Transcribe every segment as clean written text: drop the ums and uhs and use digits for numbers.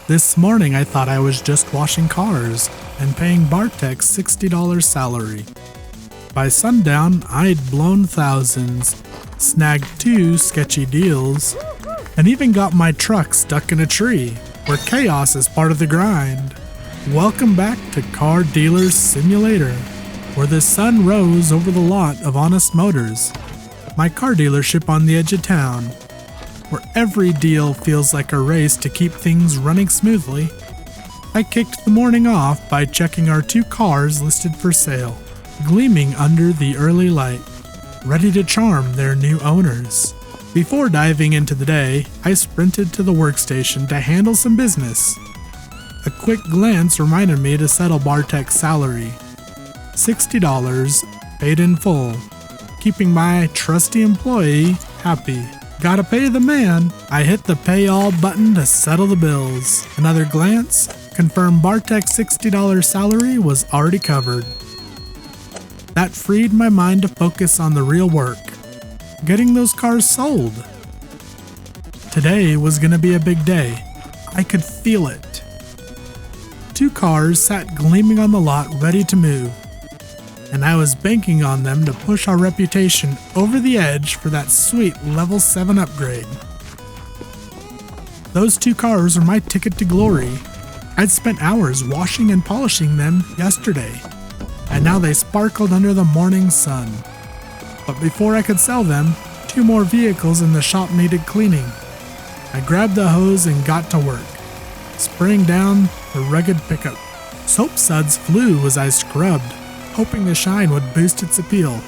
This morning I thought I was just washing cars and paying Bartek's $60 salary. By sundown, I'd blown thousands, snagged 2 sketchy deals, and even got my truck stuck in a tree, where chaos is part of the grind. Welcome back to Car Dealer's Simulator, where the sun rose over the lot of Honest Motors, my car dealership on the edge of town, where every deal feels like a race to keep things running smoothly. I kicked the morning off by checking our 2 cars listed for sale, gleaming under the early light, ready to charm their new owners. Before diving into the day, I sprinted to the workstation to handle some business. A quick glance reminded me to settle Bartek's salary. $60, paid in full, keeping my trusty employee happy. Gotta pay the man. I hit the pay all button to settle the bills. Another glance confirmed Bartek's $60 salary was already covered. That freed my mind to focus on the real work, getting those cars sold. Today was gonna be a big day. I could feel it. 2 cars sat gleaming on the lot ready to move, and I was banking on them to push our reputation over the edge for that sweet level 7 upgrade. Those 2 cars were my ticket to glory. I'd spent hours washing and polishing them yesterday, and now they sparkled under the morning sun. But before I could sell them, 2 more vehicles in the shop needed cleaning. I grabbed the hose and got to work, spraying down the rugged pickup. Soap suds flew as I scrubbed, hoping the shine would boost its appeal.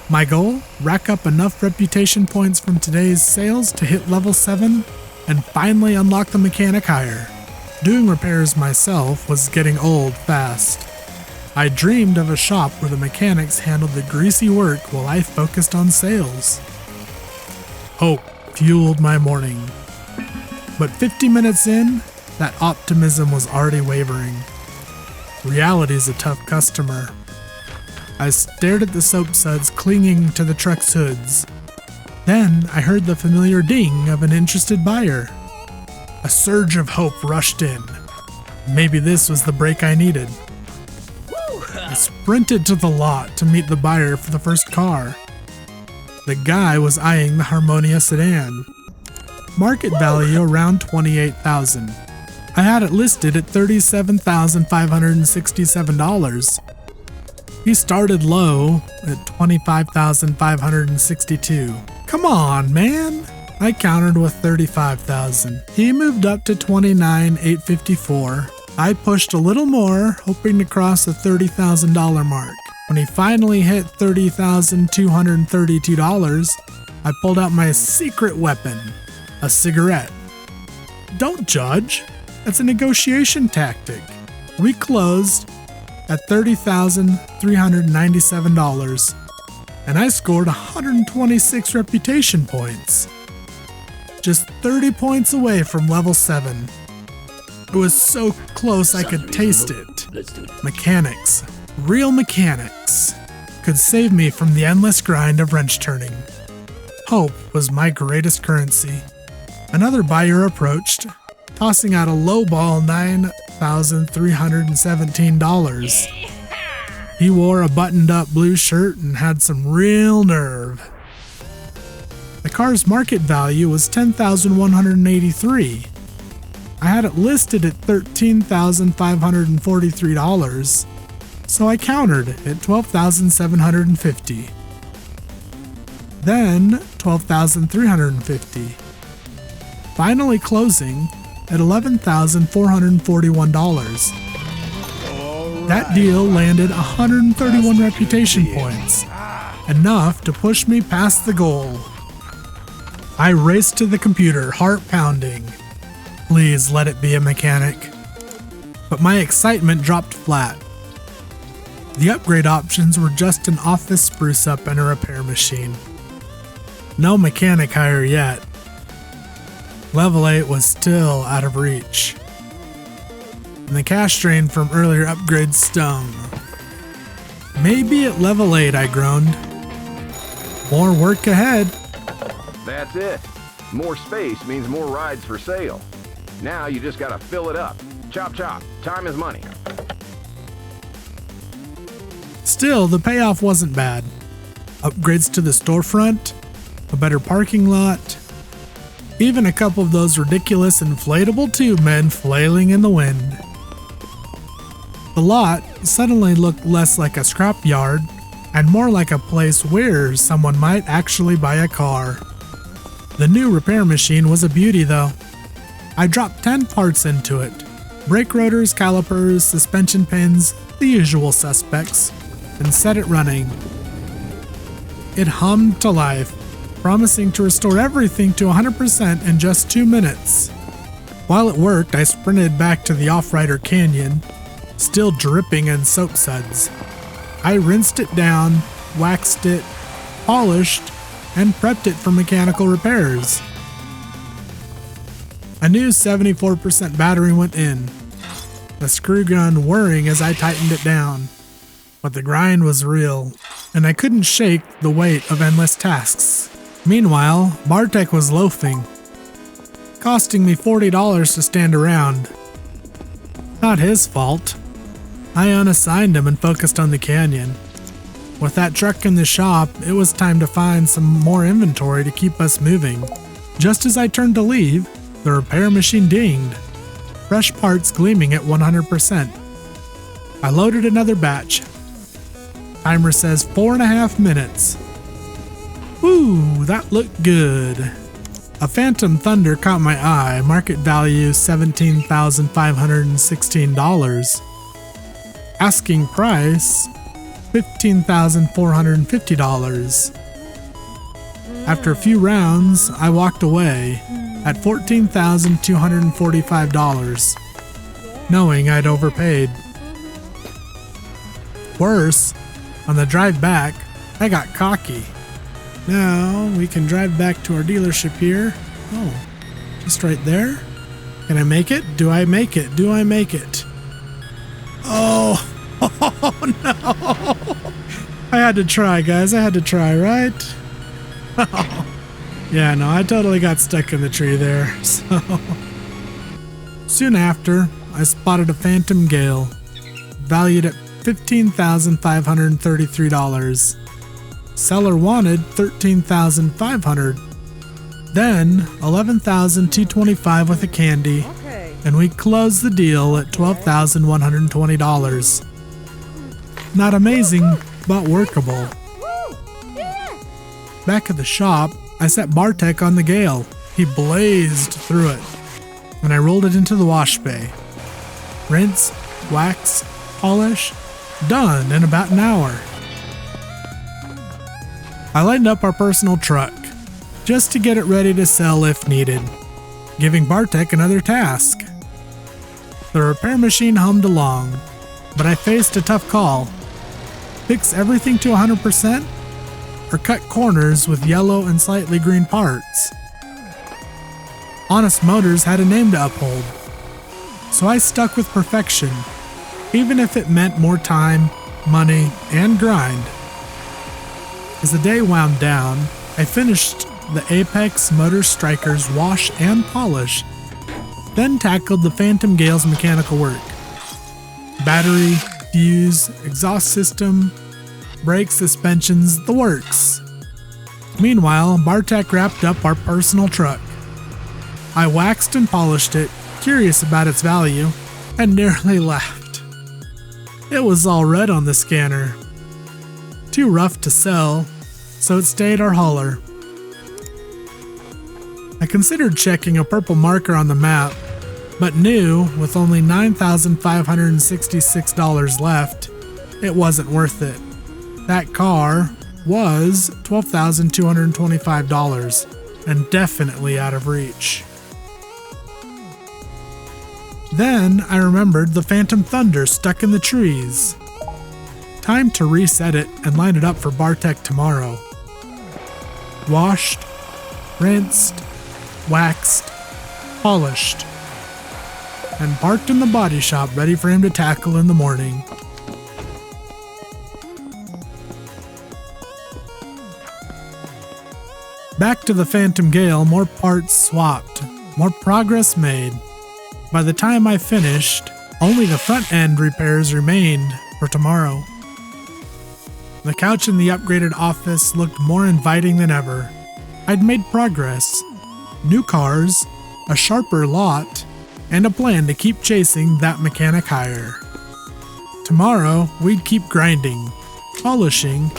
My goal? Rack up enough reputation points from today's sales to hit level 7 and finally unlock the mechanic hire. Doing repairs myself was getting old fast. I dreamed of a shop where the mechanics handled the greasy work while I focused on sales. Hope fueled my morning. But 50 minutes in, that optimism was already wavering. Reality's a tough customer. I stared at the soap suds clinging to the truck's hoods. Then I heard the familiar ding of an interested buyer. A surge of hope rushed in. Maybe this was the break I needed. I sprinted to the lot to meet the buyer for the first car. The guy was eyeing the Harmonia sedan. Market value around $28,000. I had it listed at $37,567. He started low at $25,562. Come on, man! I countered with $35,000. He moved up to $29,854. I pushed a little more, hoping to cross the $30,000 mark. When he finally hit $30,232, I pulled out my secret weapon, a cigarette. Don't judge. That's a negotiation tactic. We closed at $30,397, and I scored 126 reputation points. Just 30 points away from level 7. It was so close I could taste it. Mechanics, real mechanics, could save me from the endless grind of wrench turning. Hope was my greatest currency. Another buyer approached, tossing out a lowball $9,317. He wore a buttoned-up blue shirt and had some real nerve. The car's market value was $10,183. I had it listed at $13,543, so I countered at $12,750. Then $12,350. Finally closing at $11,441. That deal landed 131 reputation points, enough to push me past the goal. I raced to the computer, heart pounding. Please let it be a mechanic. But my excitement dropped flat. The upgrade options were just an office spruce up and a repair machine. No mechanic hire yet. Level 8 was still out of reach. And the cash drain from earlier upgrades stung. Maybe at level 8, I groaned. More work ahead. That's it. More space means more rides for sale. Now you just gotta fill it up. Chop chop. Time is money. Still, the payoff wasn't bad. Upgrades to the storefront, a better parking lot, even a couple of those ridiculous inflatable tube men flailing in the wind. The lot suddenly looked less like a scrapyard and more like a place where someone might actually buy a car. The new repair machine was a beauty though. I dropped 10 parts into it. Brake rotors, calipers, suspension pins, the usual suspects, and set it running. It hummed to life, promising to restore everything to 100% in just 2 minutes. While it worked, I sprinted back to the Off-Rider Canyon, still dripping in soap suds. I rinsed it down, waxed it, polished, and prepped it for mechanical repairs. A new 74% battery went in, the screw gun whirring as I tightened it down. But the grind was real, and I couldn't shake the weight of endless tasks. Meanwhile, Bartek was loafing, costing me $40 to stand around. Not his fault. I unassigned him and focused on the canyon. With that truck in the shop, it was time to find some more inventory to keep us moving. Just as I turned to leave, the repair machine dinged, fresh parts gleaming at 100%. I loaded another batch. Timer says 4.5 minutes. Woo, that looked good. A Phantom Thunder caught my eye, market value $17,516. Asking price $15,450. After a few rounds, I walked away at $14,245, knowing I'd overpaid. Worse, on the drive back, I got cocky. Now we can drive back to our dealership here. Oh, just right there? Can I make it? Do I make it? Do I make it? Oh, oh no! I had to try, guys. I had to try, right? Yeah, no, I totally got stuck in the tree there, so... Soon after, I spotted a Phantom Gale, valued at $15,533. Seller wanted $13,500. Then $11,225 with a candy, and we closed the deal at $12,120. Not amazing, but workable. Back at the shop, I set Bartek on the Gale. He blazed through it, and I rolled it into the wash bay. Rinse, wax, polish, done in about an hour. I lined up our personal truck, just to get it ready to sell if needed, giving Bartek another task. The repair machine hummed along, but I faced a tough call. Fix everything to 100%? Or cut corners with yellow and slightly green parts. Honest Motors had a name to uphold, so I stuck with perfection, even if it meant more time, money, and grind. As the day wound down, I finished the Apex Motor Strikers wash and polish, then tackled the Phantom Gale's mechanical work. Battery, fuse, exhaust system, brakes, suspensions, the works. Meanwhile, Bartek wrapped up our personal truck. I waxed and polished it, curious about its value, and nearly laughed. It was all red on the scanner. Too rough to sell, so it stayed our hauler. I considered checking a purple marker on the map, but knew with only $9,566 left, it wasn't worth it. That car was $12,225 and definitely out of reach. Then I remembered the Phantom Thunder stuck in the trees. Time to reset it and line it up for Bartek tomorrow. Washed, rinsed, waxed, polished, and parked in the body shop ready for him to tackle in the morning. Back to the Phantom Gale, more parts swapped, more progress made. By the time I finished, only the front end repairs remained for tomorrow. The couch in the upgraded office looked more inviting than ever. I'd made progress. New cars, a sharper lot, and a plan to keep chasing that mechanic higher. Tomorrow, we'd keep grinding, polishing,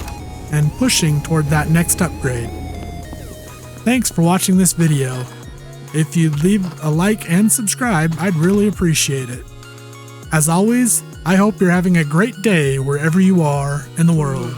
and pushing toward that next upgrade. Thanks for watching this video. If you'd leave a like and subscribe, I'd really appreciate it. As always, I hope you're having a great day wherever you are in the world.